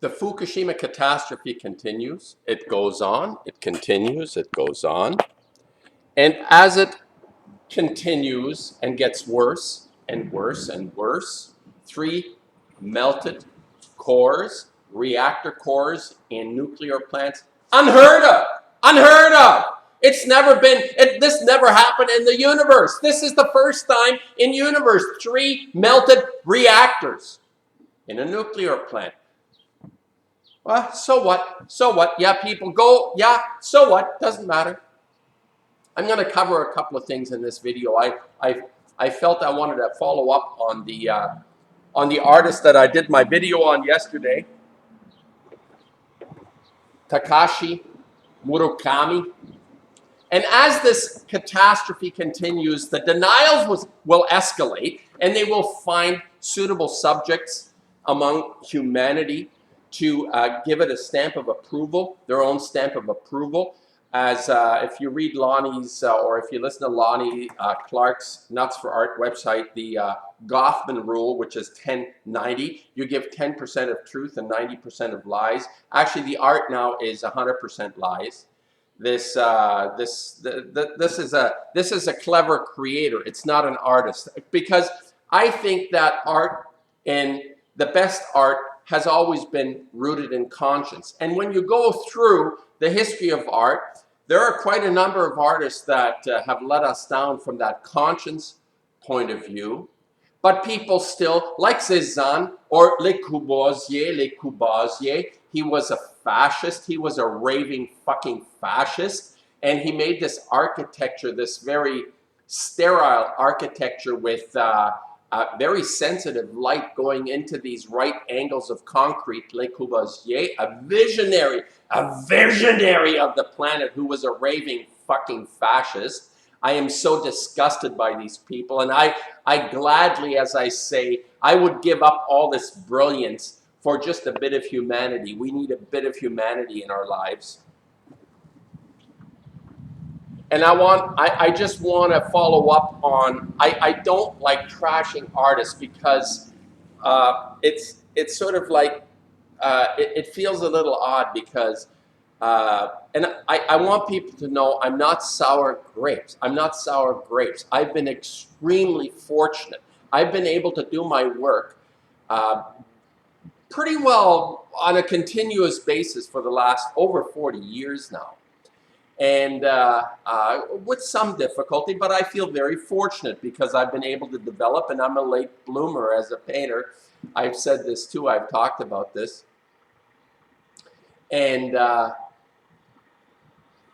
The Fukushima catastrophe continues. It goes on, it continues, it goes on. And as it continues and gets worse and worse and worse, 3 melted cores, reactor cores in nuclear plants, unheard of, unheard of. It's never been, this never happened in the universe. This is the first time in universe, 3 melted reactors in a nuclear plant. Well, so what? So what? Yeah, people go, yeah, so what? Doesn't matter. I'm going to cover a couple of things in this video. I felt I wanted to follow up on the artist that I did my video on yesterday, Takashi Murakami. And as this catastrophe continues, the denials will escalate, and they will find suitable subjects among humanity to give it a stamp of approval, their own stamp of approval. As if you read Lonnie's, or if you listen to Lonnie Clark's Nuts for Art website, the Goffman rule, which is 10-90, you give 10% of truth and 90% of lies. Actually, the art now is 100% lies. This is a clever creator. It's not an artist, because I think that art, and the best art, has always been rooted in conscience. And when you go through the history of art, there are quite a number of artists that have let us down from that conscience point of view. But people still, like Cézanne or Le Corbusier, he was a fascist. He was a raving fucking fascist. And he made this architecture, this very sterile architecture with very sensitive light going into these right angles of concrete. Le Corbusier, a visionary of the planet, who was a raving fucking fascist. I am so disgusted by these people, and I gladly, as I say, I would give up all this brilliance for just a bit of humanity. We need a bit of humanity in our lives. And I just want to follow up on, I don't like trashing artists, because it's sort of like, it feels a little odd, because and I want people to know I'm not sour grapes. I'm not sour grapes. I've been extremely fortunate. I've been able to do my work pretty well on a continuous basis for the last over 40 years now. And with some difficulty, but I feel very fortunate, because I've been able to develop, and I'm a late bloomer as a painter. I've said this too, I've talked about this. And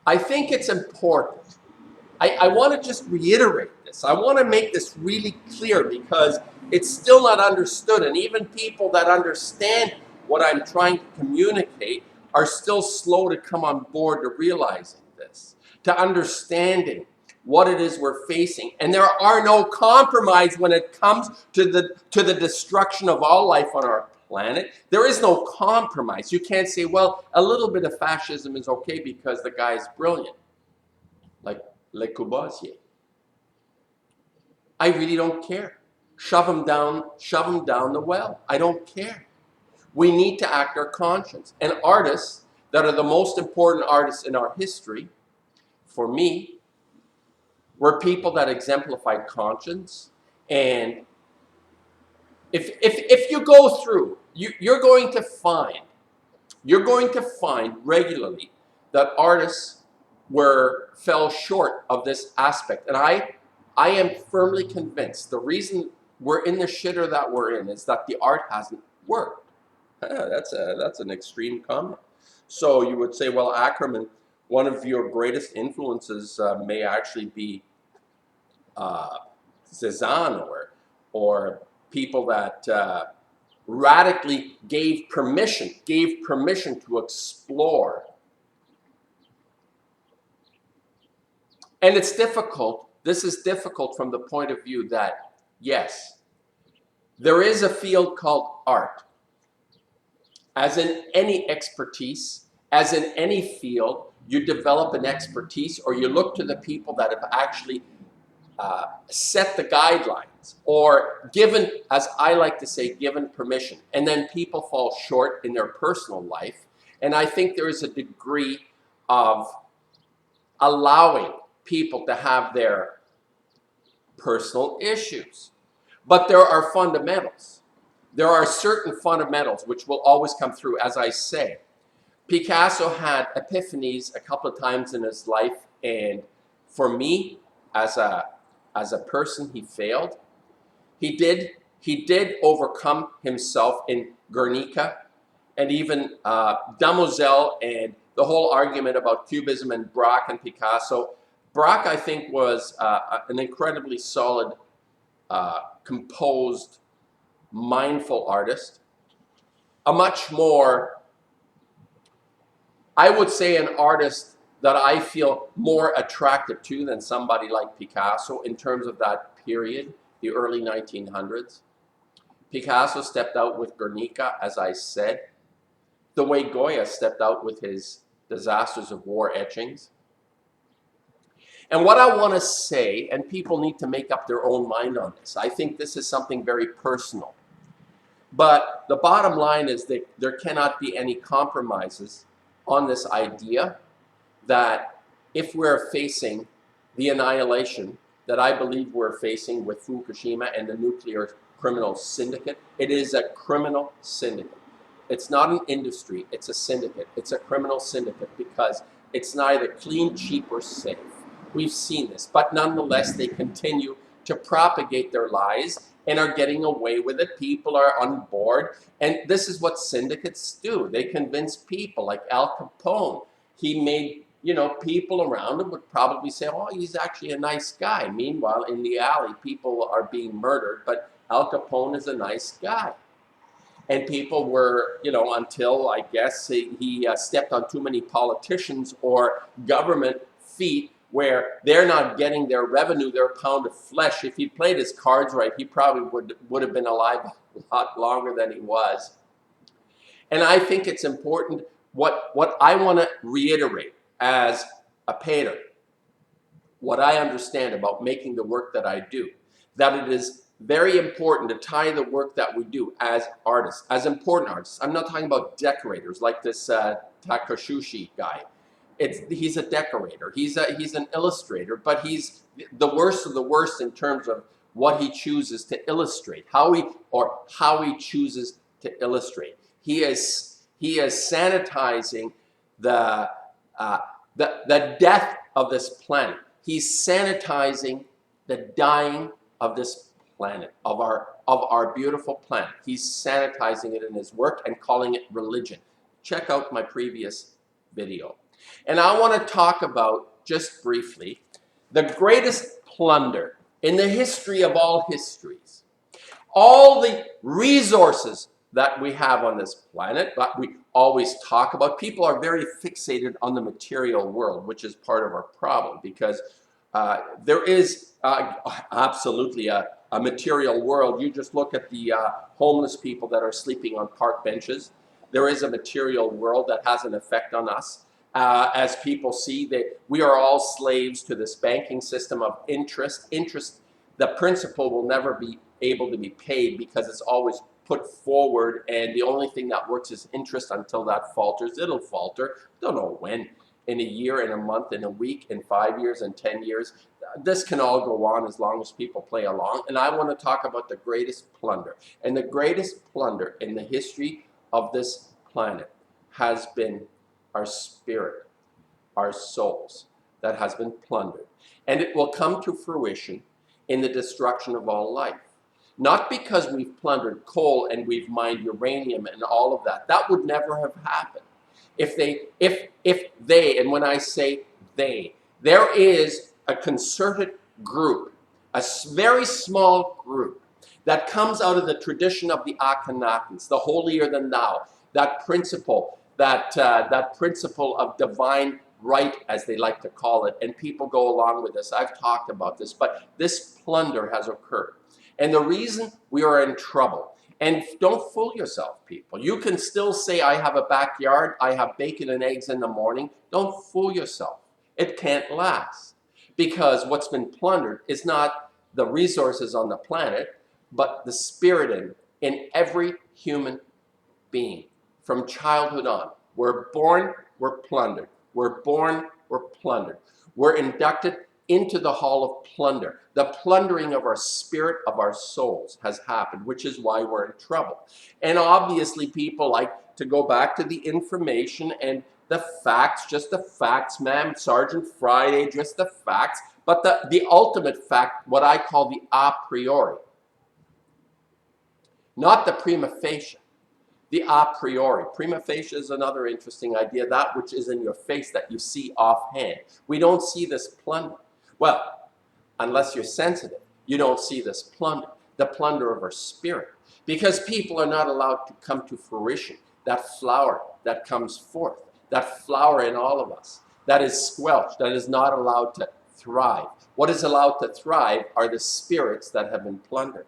I think it's important. I want to just reiterate this. I want to make this really clear, because it's still not understood. And even people that understand what I'm trying to communicate are still slow to come on board to realizing this, to understanding what it is we're facing. And there are no compromise when it comes to the destruction of all life on our planet. There is no compromise. You can't say, well, a little bit of fascism is okay because the guy is brilliant, like Le Corbusier. I really don't care. Shove him down the well. I don't care. We need to act our conscience. And artists that are the most important artists in our history, for me, were people that exemplified conscience. And if you go through, you're going to find regularly that artists fell short of this aspect. And I am firmly convinced the reason we're in the shitter that we're in is that the art hasn't worked. That's an extreme comment. So you would say, well, Ackerman, one of your greatest influences may actually be Cézanne or people that radically gave permission to explore. And it's difficult. This is difficult from the point of view that, yes, there is a field called art. As in any expertise, as in any field, you develop an expertise, or you look to the people that have actually set the guidelines. license or given, as I like to say, given permission. And then people fall short in their personal life. And I think there is a degree of allowing people to have their personal issues. But there are fundamentals. There are certain fundamentals which will always come through, as I say. Picasso had epiphanies a couple of times in his life, and for me, as a person, he failed. He did overcome himself in Guernica, and even Demoiselle, and the whole argument about Cubism and Braque and Picasso. Braque, I think, was an incredibly solid, composed, mindful artist. A much more, I would say, an artist that I feel more attracted to than somebody like Picasso in terms of that period, the early 1900s. Picasso stepped out with Guernica, as I said, the way Goya stepped out with his Disasters of War etchings. And what I want to say, and people need to make up their own mind on this, I think this is something very personal. But the bottom line is that there cannot be any compromises on this idea that if we're facing the annihilation that I believe we're facing with Fukushima and the nuclear criminal syndicate, it is a criminal syndicate. It's not an industry, it's a syndicate. It's a criminal syndicate because it's neither clean, cheap, or safe. We've seen this, but nonetheless, they continue to propagate their lies and are getting away with it. People are on board, and this is what syndicates do. They convince people, like Al Capone. He made, people around him would probably say, oh, he's actually a nice guy. Meanwhile, in the alley, people are being murdered, but Al Capone is a nice guy. And people were, until, I guess, he stepped on too many politicians or government feet where they're not getting their revenue, their pound of flesh. If he played his cards right, he probably would have been alive a lot longer than he was. And I think it's important, what I want to reiterate as a painter, what I understand about making the work that I do, that it is very important to tie the work that we do as artists, as important artists. I'm not talking about decorators like this Takashi guy. He's a decorator. He's an illustrator, but he's the worst of the worst in terms of what he chooses to illustrate, how he chooses to illustrate. He is sanitizing the death of this planet. He's sanitizing the dying of this planet, of our beautiful planet. He's sanitizing it in his work and calling it religion. Check out my previous video. And I want to talk about, just briefly, the greatest plunder in the history of all histories. All the resources that we have on this planet, that we always talk about. People are very fixated on the material world, which is part of our problem, because there is absolutely a material world. You just look at the homeless people that are sleeping on park benches. There is a material world that has an effect on us. As people see that we are all slaves to this banking system of interest. Interest, the principal will never be able to be paid because it's always put forward, and the only thing that works is interest until that falters. It'll falter. Don't know when. In a year, in a month, in a week, in 5 years, in 10 years. This can all go on as long as people play along. And I want to talk about the greatest plunder. And the greatest plunder in the history of this planet has been our spirit, our souls, that has been plundered. And it will come to fruition in the destruction of all life. Not because we've plundered coal and we've mined uranium and all of that. That would never have happened. If they, and when I say they, there is a concerted group, a very small group that comes out of the tradition of the Akhenatans, the holier than thou, that principle, that principle of divine right, as they like to call it, and people go along with this. I've talked about this, but this plunder has occurred. And the reason we are in trouble, and don't fool yourself, people. You can still say, I have a backyard, I have bacon and eggs in the morning. Don't fool yourself. It can't last. Because what's been plundered is not the resources on the planet, but the spirit in every human being from childhood on. We're born, we're plundered. We're born, we're plundered. We're inducted into the hall of plunder. The plundering of our spirit, of our souls has happened, which is why we're in trouble. And obviously people like to go back to the information and the facts, just the facts, ma'am, Sergeant Friday, just the facts. But the ultimate fact, what I call the a priori, not the prima facie, the a priori. Prima facie is another interesting idea, that which is in your face that you see offhand. We don't see this plunder. Well, unless you're sensitive, you don't see this plunder, the plunder of our spirit. Because people are not allowed to come to fruition, that flower that comes forth, that flower in all of us, that is squelched, that is not allowed to thrive. What is allowed to thrive are the spirits that have been plundered.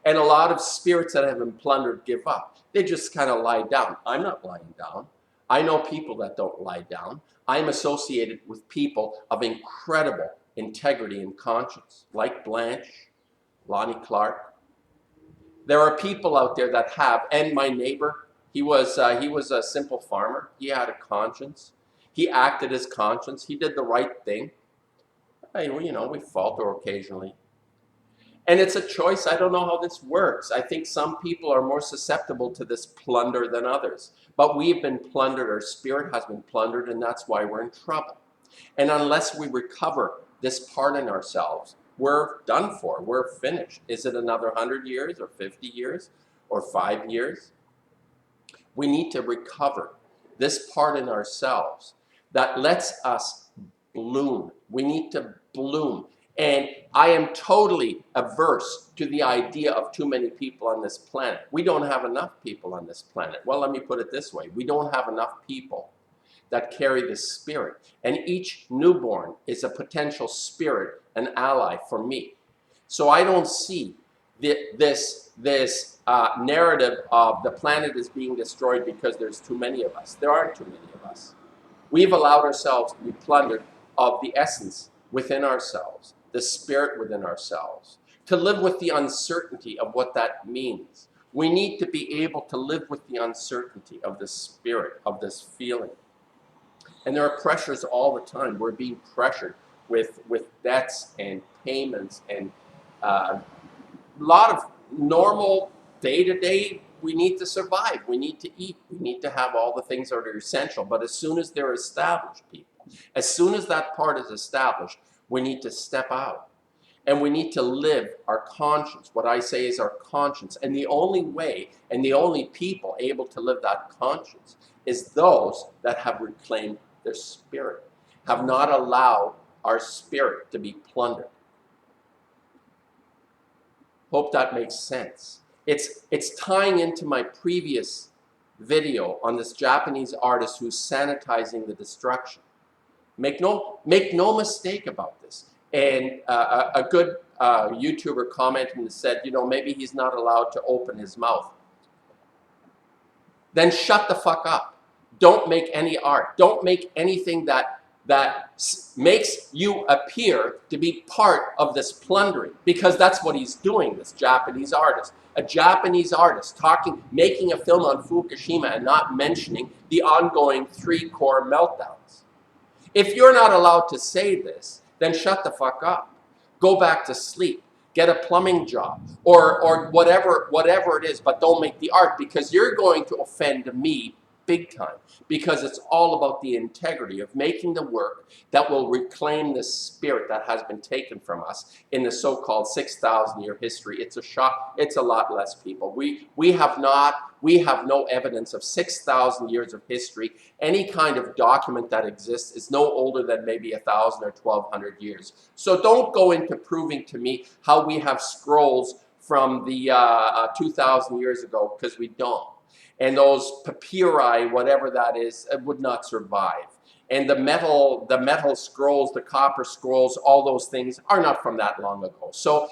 And a lot of spirits that have been plundered give up. They just kind of lie down. I'm not lying down. I know people that don't lie down. I'm associated with people of incredible integrity and conscience, like Blanche, Lonnie Clark. There are people out there that have, and my neighbor, he was a simple farmer. He had a conscience. He acted his conscience. He did the right thing. Hey, well, you know, we falter occasionally. And it's a choice. I don't know how this works. I think some people are more susceptible to this plunder than others. But we've been plundered, our spirit has been plundered, and that's why we're in trouble. And unless we recover this part in ourselves, we're done for, we're finished. Is it another 100 years or 50 years or 5 years? We need to recover this part in ourselves that lets us bloom. We need to bloom. And I am totally averse to the idea of too many people on this planet. We don't have enough people on this planet. Well, let me put it this way. We don't have enough people that carry this spirit. And each newborn is a potential spirit, an ally for me. So I don't see this narrative of the planet is being destroyed because there's too many of us. There aren't too many of us. We've allowed ourselves to be plundered of the essence within ourselves, the spirit within ourselves, to live with the uncertainty of what that means. We need to be able to live with the uncertainty of the spirit, of this feeling. And there are pressures all the time. We're being pressured with debts and payments and a lot of normal day-to-day. We need to survive. We need to eat. We need to have all the things that are essential. But as soon as they're established, people, as soon as that part is established, we need to step out. And we need to live our conscience. What I say is our conscience. And the only way and the only people able to live that conscience is those that have reclaimed their spirit, have not allowed our spirit to be plundered. Hope that makes sense. It's tying into my previous video on this Japanese artist who's sanitizing the destruction. Make no mistake about this. And a good YouTuber commented and said, you know, maybe he's not allowed to open his mouth. Then shut the fuck up. Don't make any art. Don't make anything that makes you appear to be part of this plundering, because that's what he's doing, this Japanese artist. A Japanese artist making a film on Fukushima and not mentioning the ongoing 3 core meltdowns. If you're not allowed to say this, then shut the fuck up. Go back to sleep. Get a plumbing job or whatever it is, but don't make the art, because you're going to offend me big time, because it's all about the integrity of making the work that will reclaim the spirit that has been taken from us in the so-called 6,000-year history. It's a shock. It's a lot less, people. We have no evidence of 6,000 years of history. Any kind of document that exists is no older than maybe 1,000 or 1,200 years. So don't go into proving to me how we have scrolls from the 2,000 years ago, because we don't. And those papyri, whatever that is, would not survive. And the metal scrolls, the copper scrolls, all those things are not from that long ago. So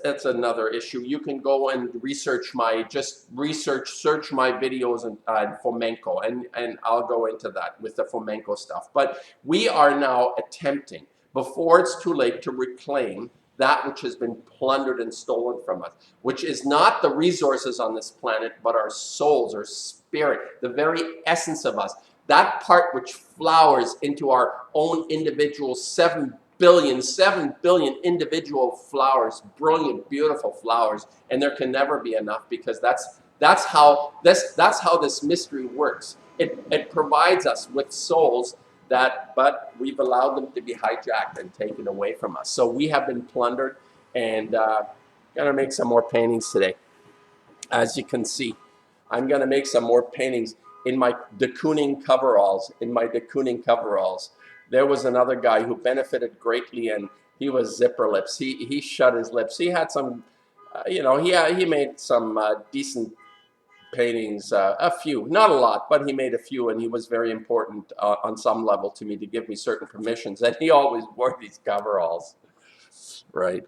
that's another issue. You can go and search my videos and Fomenko, and I'll go into that with the Fomenko stuff. But we are now attempting, before it's too late, to reclaim that which has been plundered and stolen from us, which is not the resources on this planet, but our souls, our spirit, the very essence of us. That part which flowers into our own individual 7 billion individual flowers, brilliant, beautiful flowers, and there can never be enough, because that's how this mystery works. It provides us with souls but we've allowed them to be hijacked and taken away from us. So we have been plundered, and gonna make some more paintings today. As you can see, I'm gonna make some more paintings in my de Kooning coveralls. There was another guy who benefited greatly, and he was zipper lips. He shut his lips. He had some, he made some decent paintings, a few, not a lot, but he made a few, and he was very important on some level to me, to give me certain permissions, and he always wore these coveralls, right?